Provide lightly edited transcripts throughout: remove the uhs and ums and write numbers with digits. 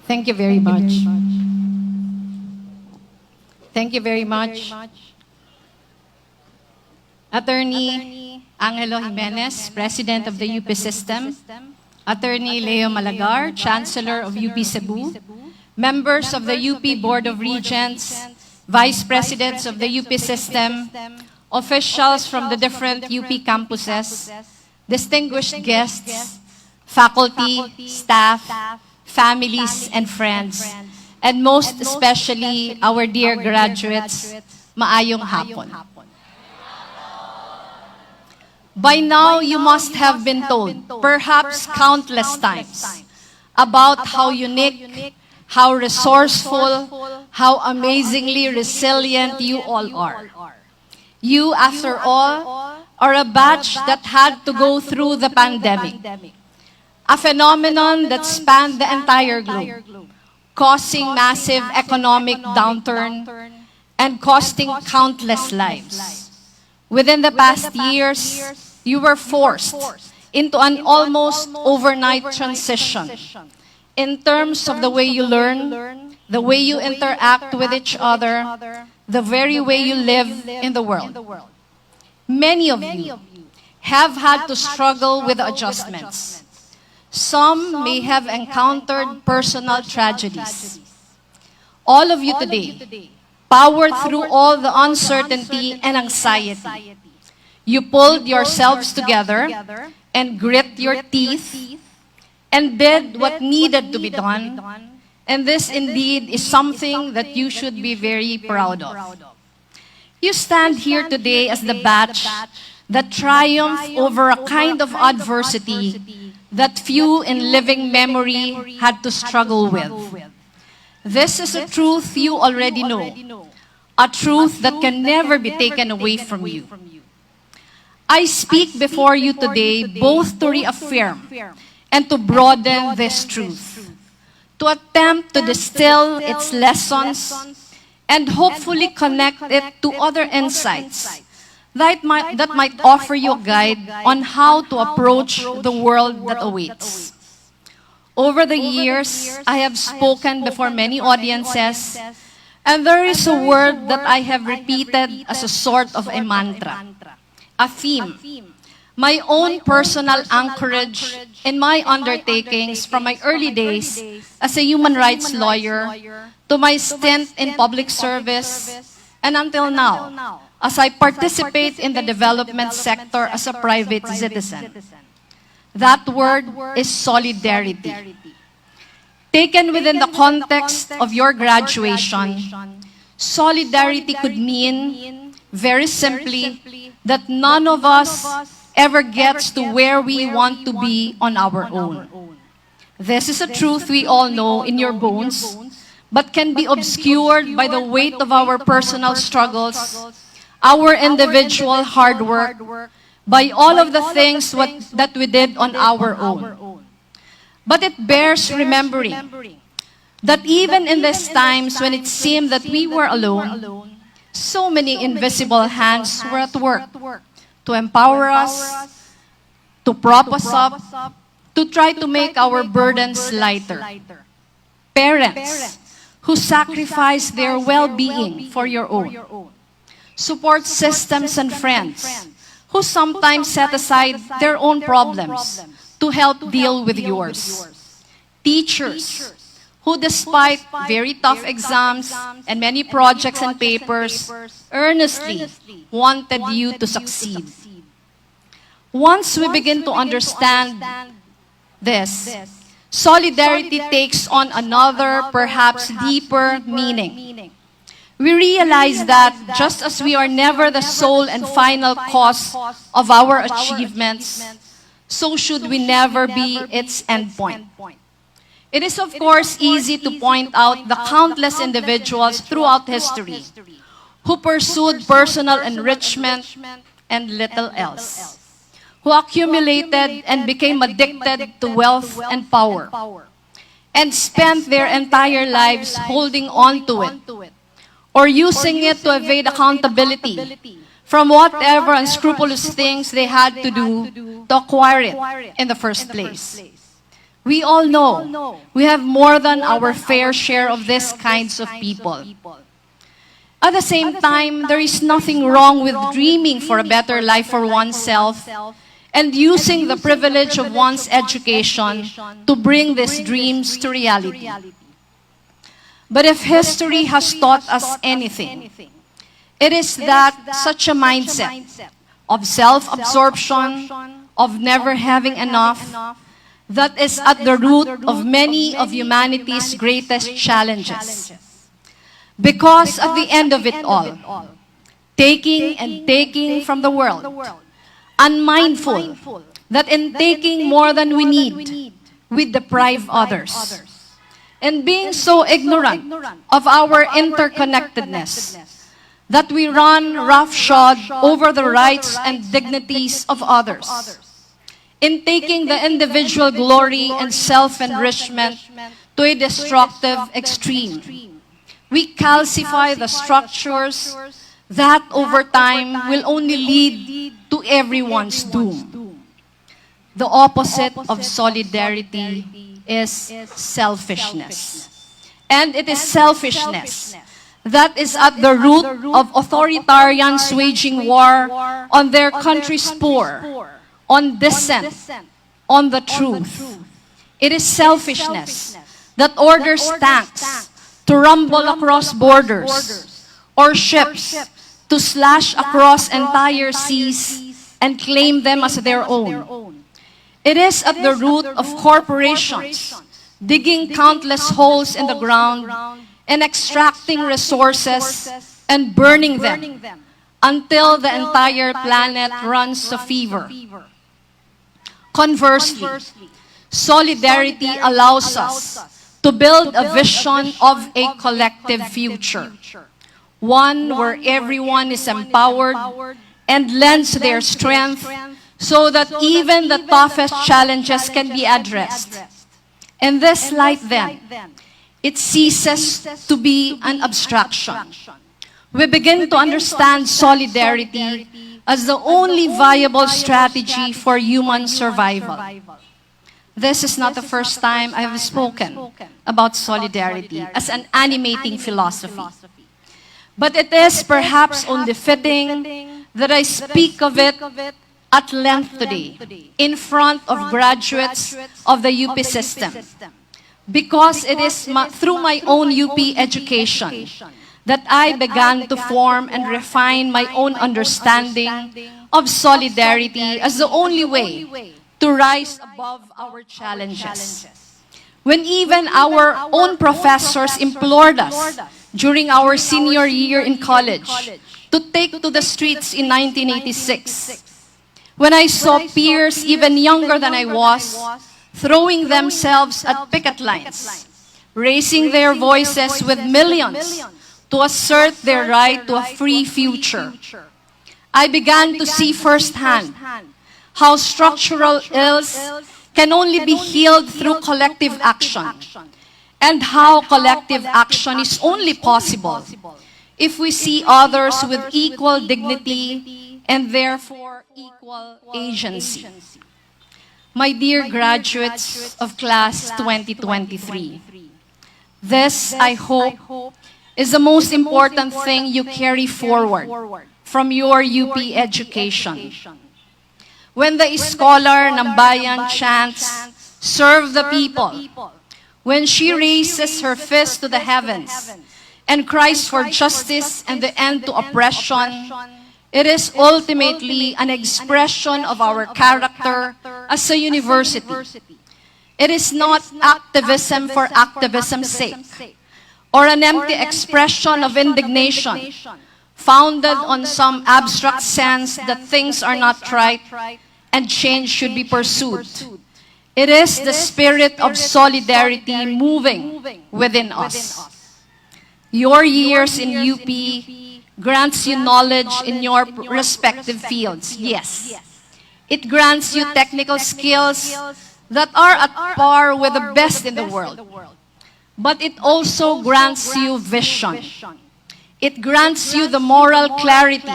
Thank you very much. Thank you very much. Attorney Angelo Jimenez, President of the UP System. Attorney Leo Malagar, Chancellor of UP Cebu. Members of the UP Board of Regents, Vice Presidents of the UP System, officials from the different UP campuses, distinguished guests, faculty, staff, families, and friends, and most especially our dear graduates, maayong hapon. By now, you must have been told, perhaps countless times, about how unique, how resourceful, how amazingly resilient you all are. You, after all, are a batch that had to go through the pandemic, a phenomenon that spanned the entire globe, causing massive economic downturn and costing countless lives. Within the past years, you were forced into an almost overnight transition in terms of the way you learn, the way you interact with each other, the very way you live in the world. Many of you have had to struggle with adjustments. Some may have encountered personal tragedies. All of you today powered through all the uncertainty and anxiety. You pulled yourselves together and grit your teeth and did what needed to be done. And this indeed is something that you should be very proud of. You stand here today as the batch that triumphed over a kind of adversity that few in living memory had to struggle with. This is a truth you already know, a truth that can never be taken away from you. I speak before you today both to reaffirm and to broaden this truth, to attempt to distill its lessons and hopefully connect it to other insights that might offer you a guide on how to approach the world that awaits. Over the years, I have spoken before many audiences, and there is a word that I have repeated as a sort of a mantra, a theme, my own personal anchorage in my undertakings from my early days as a human rights lawyer to my stint in public service and until now, as I participate in the development sector as a private citizen. That word is solidarity. Taken within the context of your graduation, solidarity could mean, very simply, that none of us ever gets to where we want to be on our own. This is a truth we all know in your bones, but can be obscured by the weight of our personal struggles, our individual hard work, by all of the things that we did on our own. But it bears remembering that even in these times when it seemed that we were alone, so many invisible hands were at work to empower us, to prop us up, to try to make our burdens lighter. Parents who sacrifice their well-being for your own. Support systems and friends who sometimes set aside their own problems to help deal with yours. Teachers who, despite very tough exams and many projects and papers, earnestly wanted you to succeed. Once we begin to understand this, solidarity takes on another, perhaps deeper meaning. We realize that just as we are never the sole and final cause of our achievements, so should we never be its endpoint. It is, of course, easy to point out the countless individuals throughout history who pursued personal enrichment and little else, who accumulated and became addicted to wealth and power, and spent their entire lives holding on to it, or using it to evade accountability from whatever unscrupulous things they had to do to acquire it in the first place. We all know we have more than our fair share of these kinds of people. At the same time, there is nothing wrong with dreaming for a better life for oneself and using the privilege of one's education to bring these dreams to reality. But if history has taught us anything, it is that such a mindset of self-absorption, of never having enough, that is at the root of many of humanity's greatest challenges. Because at the end of it all, taking and taking from the world, unmindful that in taking more than we need, we deprive others. And being so ignorant of our interconnectedness, that we run roughshod over the rights and dignities of others. In taking the individual glory and self-enrichment to a destructive extreme, we calcify the structures that over time will only lead to everyone's doom. The opposite of solidarity is selfishness. And it is selfishness that is at the root of authoritarians waging war on their country's poor, on dissent, on the truth. It is selfishness that orders tanks to rumble across borders, or ships to slash across entire seas and claim them as their own. It is at the root of corporations digging countless holes in the ground and extracting resources and burning them until the entire planet runs a fever. Conversely, solidarity allows us to build a vision of a collective future, one where everyone is empowered and lends their strength so that even the toughest challenges can be addressed. In this light, then, it ceases to be an abstraction. We begin to understand solidarity as the only viable strategy for human survival. This is not the first time I have spoken about solidarity as an animating philosophy. But it is perhaps only fitting that I speak of it at length today in front of graduates of the UP system, because it is through my own UP education that I began to form and refine my own understanding of solidarity as the only way to rise above our challenges. When even our own professors implored us during our senior year in college to take to the streets in 1986, when I saw peers even younger than I was throwing themselves at picket lines, raising their voices with millions to assert their right to a free future, I began to see firsthand how structural ills can only be healed through collective action, and how collective action is only possible if we see others with equal dignity and therefore equal agency. My dear graduates of class 2023, this, I hope, is the most important thing you carry forward from your UP education. When the scholar ng bayan chants, "Serve the people," when she raises her fist to the heavens and cries for justice and the end to oppression, it is ultimately an expression of our character as a university. It is not activism for activism's sake, or an empty expression of indignation founded on some abstract sense that things are not right and change should be pursued. It is the spirit of solidarity moving within us. Your years in UP grants you knowledge in your respective fields, yes. It grants you technical skills that are at par with the best in the world. But it also grants you vision. It grants you the moral clarity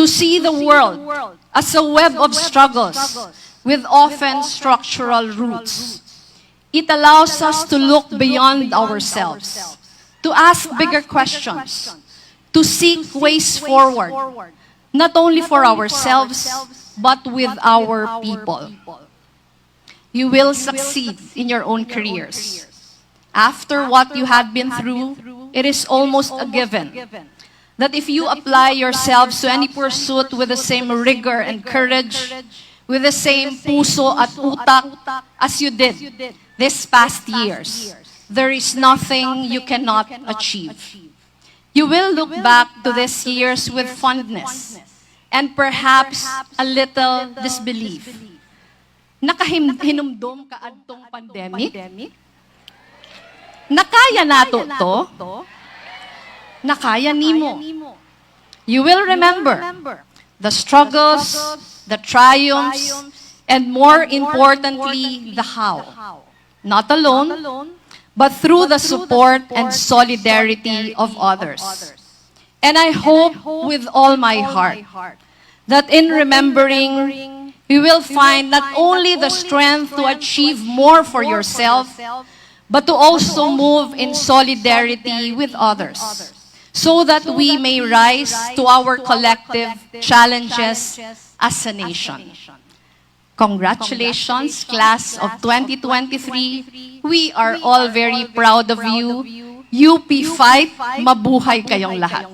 to see the world as a web of struggles with often structural roots. It allows us to look beyond ourselves, to ask bigger questions, to seek ways forward, not only for ourselves, but with our people. You will succeed in your own careers. After what you have been through, it is almost a given that if you apply yourselves to any pursuit with the same rigor and courage, with the same puso at utak as you did this past years, there is nothing you cannot achieve. You will look back to these years with fondness and perhaps a little disbelief. Nakahinumdum ka adtong pandemic? Nakaya nato to? Nakaya nimo. You will remember the struggles, the triumphs, and more importantly, the how. Not alone, but through the support and solidarity of others. And I hope with all my heart that in remembering, you will find not only the strength to achieve more for yourself, but to also move in solidarity with others, so that we may rise to our collective challenges as a nation. Congratulations, class of 2023. We are all very proud of you. UP Fight, mabuhay kayong lahat.